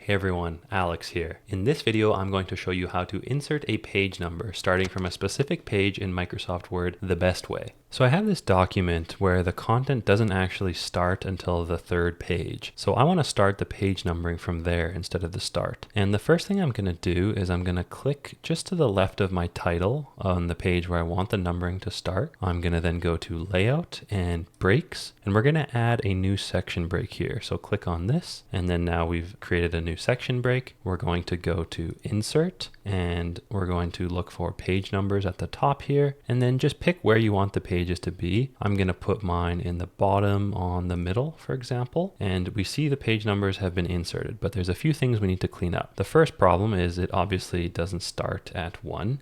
Hey everyone, Alex here. In this video, I'm going to show you how to insert a page number starting from a specific page in Microsoft Word the best way. So I have this document where the content doesn't actually start until the third page. So I want to start the page numbering from there instead of the start. And the first thing I'm going to do is I'm going to click just to the left of my title on the page where I want the numbering to start. I'm going to then go to Layout and Breaks, and we're going to add a new section break here. So click on this, and then now we've created a new section break. We're going to go to Insert, and we're going to look for page numbers at the top here, and then just pick where you want the pages to be. I'm going to put mine in the bottom on the middle, for example, and we see the page numbers have been inserted, but there's a few things we need to clean up. The first problem is it obviously doesn't start at 1.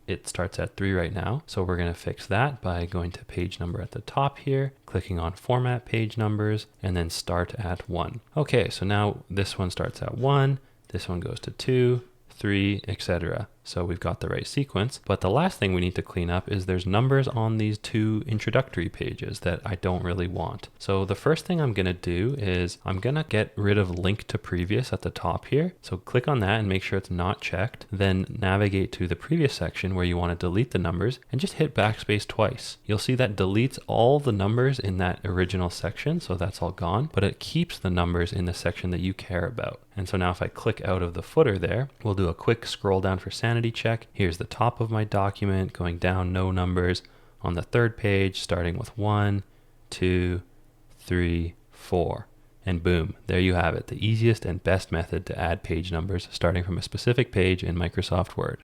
It starts at 3 right now. So we're going to fix that by going to page number at the top here, clicking on Format Page Numbers, and then Start at 1. Okay, so now this one starts at 1, this one goes to 2, 3, etc. So we've got the right sequence. But the last thing we need to clean up is there's numbers on these two introductory pages that I don't really want. So the first thing I'm going to do is I'm going to get rid of Link to Previous at the top here. So click on that and make sure it's not checked. Then navigate to the previous section where you want to delete the numbers and just hit backspace twice. You'll see that deletes all the numbers in that original section. So that's all gone, but it keeps the numbers in the section that you care about. And so now if I click out of the footer there, we'll do a quick scroll down for sanity check. Here's the top of my document, going down, no numbers. On the third page, starting with 1, 2, 3, 4. And boom, there you have it, the easiest and best method to add page numbers starting from a specific page in Microsoft Word.